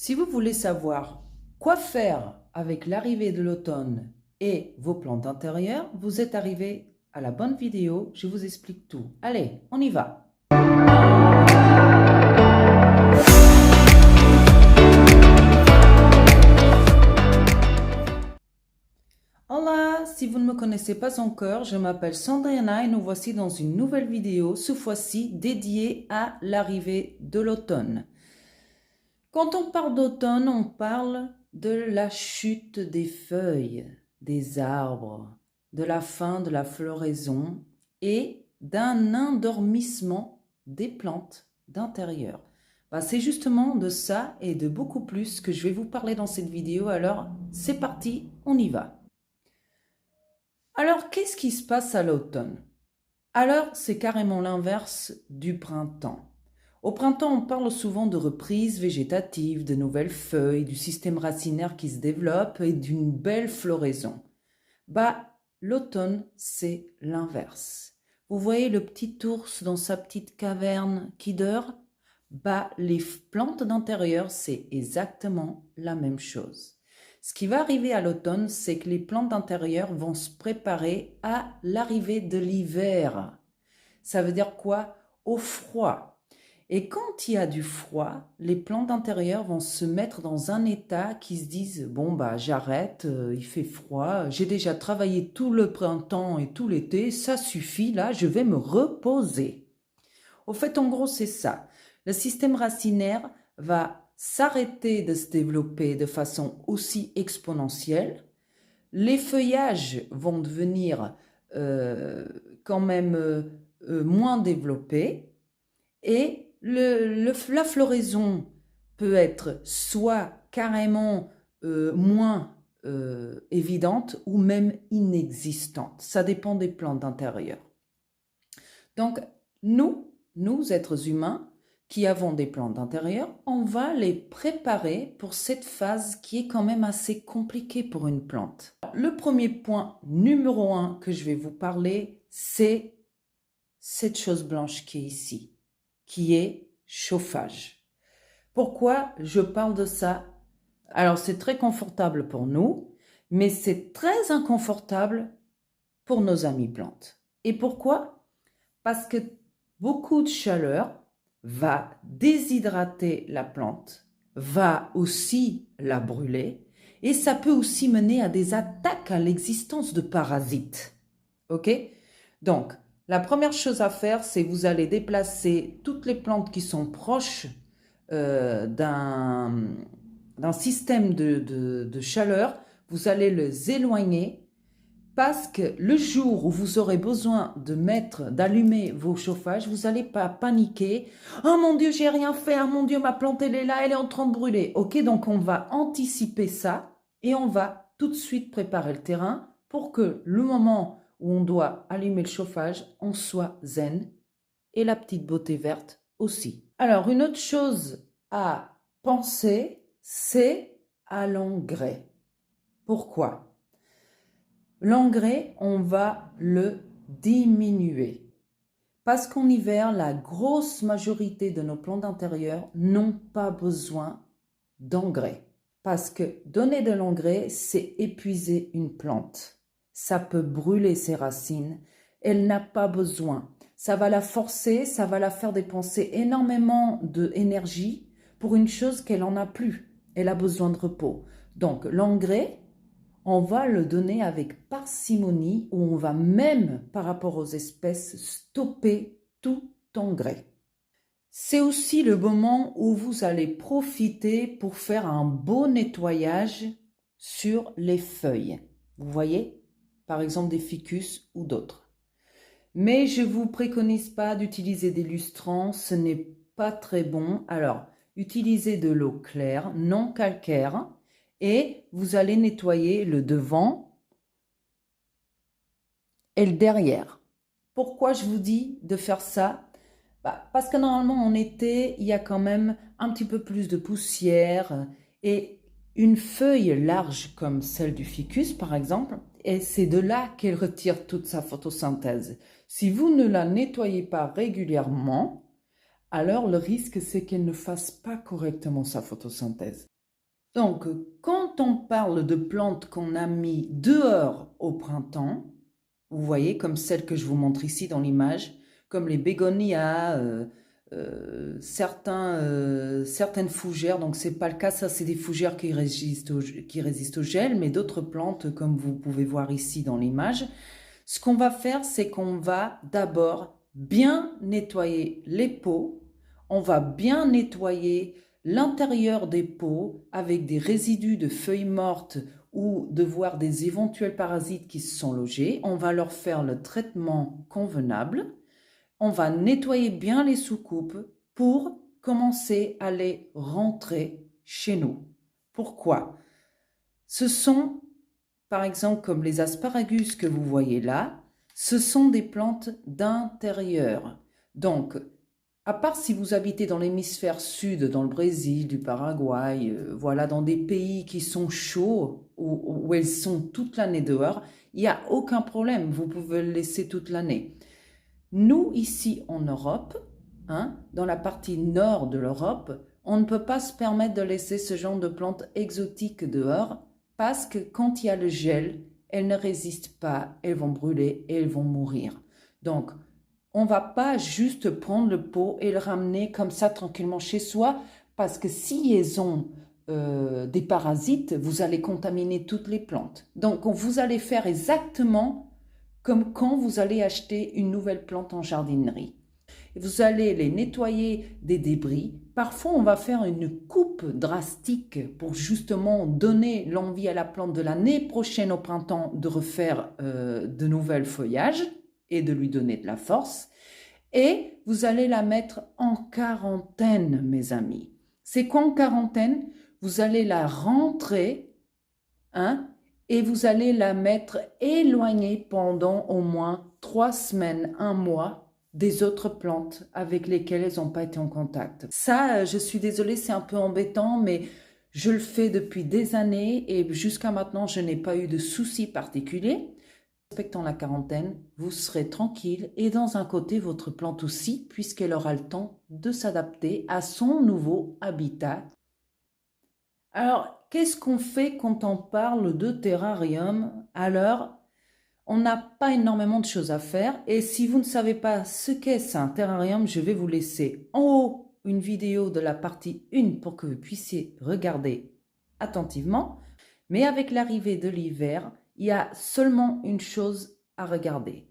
Si vous voulez savoir quoi faire avec l'arrivée de l'automne et vos plantes intérieures, vous êtes arrivé à la bonne vidéo, je vous explique tout. Allez, on y va! Hola, si vous ne me connaissez pas encore, je m'appelle Sandriana et nous voici dans une nouvelle vidéo, ce fois-ci dédiée à l'arrivée de l'automne. Quand on parle d'automne, on parle de la chute des feuilles, des arbres, de la fin de la floraison et d'un endormissement des plantes d'intérieur. C'est justement de ça et de beaucoup plus que je vais vous parler dans cette vidéo, alors c'est parti, on y va. Alors, qu'est-ce qui se passe à l'automne? Alors, c'est carrément l'inverse du printemps. Au printemps, on parle souvent de reprise végétative, de nouvelles feuilles, du système racinaire qui se développe et d'une belle floraison. L'automne, c'est l'inverse. Vous voyez le petit ours dans sa petite caverne qui dort? Les plantes d'intérieur, c'est exactement la même chose. Ce qui va arriver à l'automne, c'est que les plantes d'intérieur vont se préparer à l'arrivée de l'hiver. Ça veut dire quoi? Au froid. Et quand il y a du froid, les plantes d'intérieur vont se mettre dans un état qui se disent « Bon, j'arrête, il fait froid, j'ai déjà travaillé tout le printemps et tout l'été, ça suffit, là, je vais me reposer. » Au fait, en gros, c'est ça. Le système racinaire va s'arrêter de se développer de façon aussi exponentielle. Les feuillages vont devenir quand même moins développés et la floraison peut être soit carrément moins évidente ou même inexistante. Ça dépend des plantes d'intérieur. Donc, nous, êtres humains, qui avons des plantes d'intérieur, on va les préparer pour cette phase qui est quand même assez compliquée pour une plante. Le premier point numéro 1 que je vais vous parler, c'est cette chose blanche qui est ici, qui est chauffage. Pourquoi je parle de ça? Alors, c'est très confortable pour nous, mais c'est très inconfortable pour nos amis plantes. Et pourquoi? Parce que beaucoup de chaleur va déshydrater la plante, va aussi la brûler et ça peut aussi mener à des attaques à l'existence de parasites. Ok? Donc, la première chose à faire, c'est vous allez déplacer toutes les plantes qui sont proches d'un système de chaleur, vous allez les éloigner parce que le jour où vous aurez besoin d'allumer vos chauffages, vous n'allez pas paniquer. « Oh mon Dieu, j'ai rien fait, oh mon Dieu, ma plante elle est là, elle est en train de brûler. » Ok, donc on va anticiper ça et on va tout de suite préparer le terrain pour que le moment où on doit allumer le chauffage, on soit zen et la petite beauté verte aussi. Alors, une autre chose à penser, c'est à l'engrais. Pourquoi ? L'engrais, on va le diminuer. Parce qu'en hiver, la grosse majorité de nos plantes d'intérieur n'ont pas besoin d'engrais. Parce que donner de l'engrais, c'est épuiser une plante. Ça peut brûler ses racines. Elle n'a pas besoin. Ça va la forcer, ça va la faire dépenser énormément d'énergie pour une chose qu'elle n'en a plus. Elle a besoin de repos. Donc l'engrais, on va le donner avec parcimonie ou on va même, par rapport aux espèces, stopper tout engrais. C'est aussi le moment où vous allez profiter pour faire un beau nettoyage sur les feuilles. Vous voyez, par exemple des ficus ou d'autres. Mais je ne vous préconise pas d'utiliser des lustrants, ce n'est pas très bon. Alors, utilisez de l'eau claire, non calcaire, et vous allez nettoyer le devant et le derrière. Pourquoi je vous dis de faire ça? Parce que normalement en été, il y a quand même un petit peu plus de poussière et une feuille large comme celle du ficus par exemple, et c'est de là qu'elle retire toute sa photosynthèse. Si vous ne la nettoyez pas régulièrement, alors le risque c'est qu'elle ne fasse pas correctement sa photosynthèse. Donc, quand on parle de plantes qu'on a mis dehors au printemps, vous voyez, comme celle que je vous montre ici dans l'image, comme les bégonias, certaines fougères, donc c'est pas le cas, ça c'est des fougères qui résistent au gel, mais d'autres plantes, comme vous pouvez voir ici dans l'image, ce qu'on va faire, c'est qu'on va d'abord bien nettoyer les pots, on va bien nettoyer l'intérieur des pots avec des résidus de feuilles mortes ou de voir des éventuels parasites qui se sont logés. On va leur faire le traitement convenable. On va nettoyer bien les soucoupes pour commencer à les rentrer chez nous. Pourquoi? Ce sont, par exemple, comme les asparagus que vous voyez là, ce sont des plantes d'intérieur. Donc, à part si vous habitez dans l'hémisphère sud, dans le Brésil, du Paraguay, voilà, dans des pays qui sont chauds, où elles sont toute l'année dehors, il n'y a aucun problème, vous pouvez le laisser toute l'année. Nous, ici en Europe, dans la partie nord de l'Europe, on ne peut pas se permettre de laisser ce genre de plantes exotiques dehors parce que quand il y a le gel, elles ne résistent pas, elles vont brûler et elles vont mourir. Donc, on ne va pas juste prendre le pot et le ramener comme ça tranquillement chez soi parce que si elles ont des parasites, vous allez contaminer toutes les plantes. Donc, vous allez faire exactement comme quand vous allez acheter une nouvelle plante en jardinerie. Vous allez les nettoyer des débris. Parfois, on va faire une coupe drastique pour justement donner l'envie à la plante de l'année prochaine au printemps de refaire de nouvelles feuillages et de lui donner de la force. Et vous allez la mettre en quarantaine, mes amis. C'est quoi en quarantaine? Vous allez la rentrer, et vous allez la mettre éloignée pendant au moins 3 semaines, 1 mois des autres plantes avec lesquelles elles n'ont pas été en contact. Ça, je suis désolée, c'est un peu embêtant, mais je le fais depuis des années et jusqu'à maintenant, je n'ai pas eu de soucis particuliers. Respectant la quarantaine, vous serez tranquille et dans un côté, votre plante aussi, puisqu'elle aura le temps de s'adapter à son nouveau habitat. Alors, qu'est-ce qu'on fait quand on parle de terrarium? Alors, on n'a pas énormément de choses à faire. Et si vous ne savez pas ce qu'est un terrarium, je vais vous laisser en haut une vidéo de la partie 1 pour que vous puissiez regarder attentivement. Mais avec l'arrivée de l'hiver, il y a seulement une chose à regarder.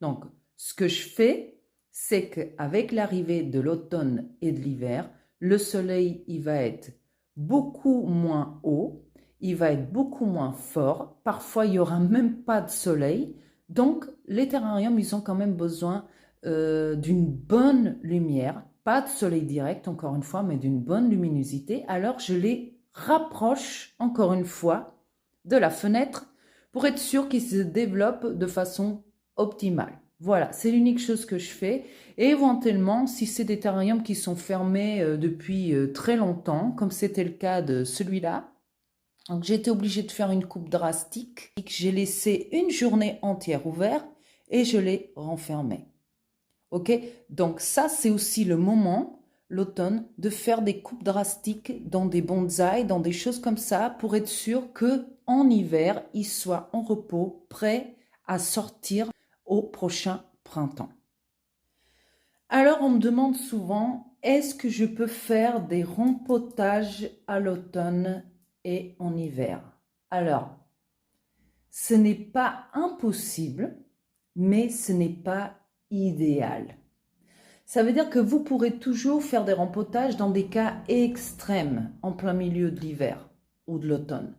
Donc, ce que je fais, c'est qu'avec l'arrivée de l'automne et de l'hiver, le soleil, il va être beaucoup moins haut, il va être beaucoup moins fort. Parfois, il n'y aura même pas de soleil. Donc, les terrariums, ils ont quand même besoin d'une bonne lumière. Pas de soleil direct, encore une fois, mais d'une bonne luminosité. Alors, je les rapproche, encore une fois, de la fenêtre pour être sûr qu'ils se développent de façon optimale. Voilà, c'est l'unique chose que je fais. Et éventuellement, si c'est des terrariums qui sont fermés depuis très longtemps, comme c'était le cas de celui-là, donc j'ai été obligée de faire une coupe drastique. J'ai laissé une journée entière ouvert et je l'ai renfermé. Ok, donc ça c'est aussi le moment, l'automne, de faire des coupes drastiques dans des bonsaïs, dans des choses comme ça, pour être sûr que en hiver, ils soient en repos, prêts à sortir au prochain printemps. Alors on me demande souvent, est-ce que je peux faire des rempotages à l'automne et en hiver? Alors, ce n'est pas impossible, mais ce n'est pas idéal. Ça veut dire que vous pourrez toujours faire des rempotages dans des cas extrêmes, en plein milieu de l'hiver ou de l'automne.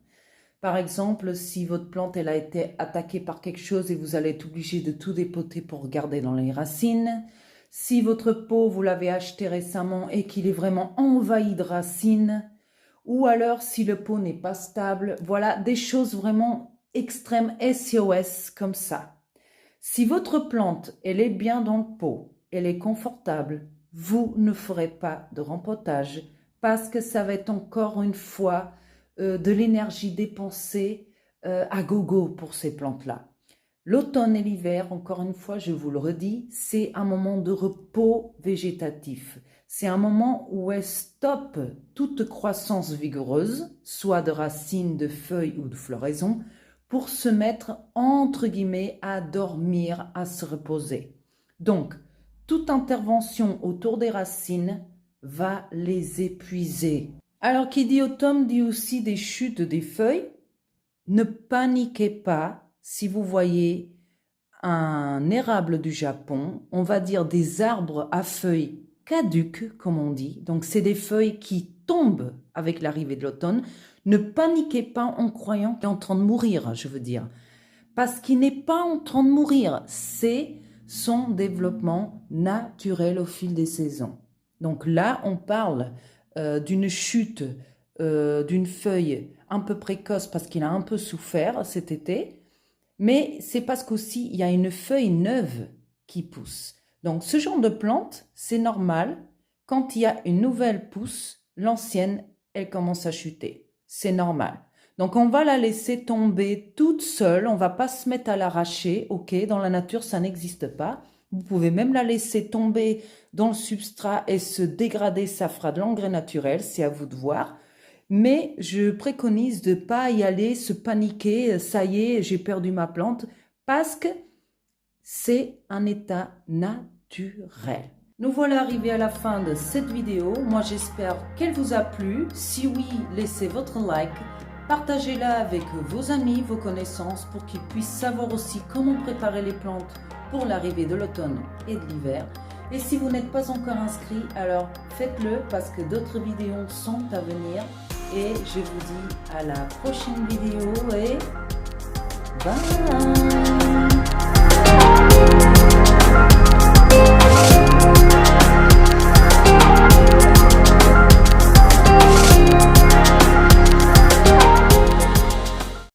Par exemple, si votre plante elle a été attaquée par quelque chose et vous allez être obligé de tout dépoter pour garder dans les racines. Si votre pot, vous l'avez acheté récemment et qu'il est vraiment envahi de racines. Ou alors si le pot n'est pas stable. Voilà, des choses vraiment extrêmes SOS comme ça. Si votre plante, elle est bien dans le pot, elle est confortable, vous ne ferez pas de rempotage parce que ça va être encore une fois de l'énergie dépensée à gogo pour ces plantes-là. L'automne et l'hiver, encore une fois, je vous le redis, c'est un moment de repos végétatif. C'est un moment où elle stoppe toute croissance vigoureuse, soit de racines, de feuilles ou de floraisons, pour se mettre, entre guillemets, à dormir, à se reposer. Donc, toute intervention autour des racines va les épuiser. Alors, qui dit automne dit aussi des chutes des feuilles. Ne paniquez pas si vous voyez un érable du Japon, on va dire des arbres à feuilles caduques, comme on dit. Donc, c'est des feuilles qui tombent avec l'arrivée de l'automne. Ne paniquez pas en croyant qu'il est en train de mourir, je veux dire. Parce qu'il n'est pas en train de mourir. C'est son développement naturel au fil des saisons. Donc là, on parle d'une chute d'une feuille un peu précoce parce qu'il a un peu souffert cet été. Mais c'est parce qu'aussi, il y a une feuille neuve qui pousse. Donc, ce genre de plante, c'est normal. Quand il y a une nouvelle pousse, l'ancienne, elle commence à chuter. C'est normal. Donc, on va la laisser tomber toute seule. On ne va pas se mettre à l'arracher. OK, dans la nature, ça n'existe pas. Vous pouvez même la laisser tomber dans le substrat et se dégrader. Ça fera de l'engrais naturel. C'est à vous de voir. Mais je préconise de ne pas y aller, se paniquer, ça y est, j'ai perdu ma plante, parce que c'est un état naturel. Nous voilà arrivés à la fin de cette vidéo. Moi, j'espère qu'elle vous a plu. Si oui, laissez votre like, partagez-la avec vos amis, vos connaissances, pour qu'ils puissent savoir aussi comment préparer les plantes pour l'arrivée de l'automne et de l'hiver. Et si vous n'êtes pas encore inscrit, alors faites-le parce que d'autres vidéos sont à venir. Et je vous dis à la prochaine vidéo et bye!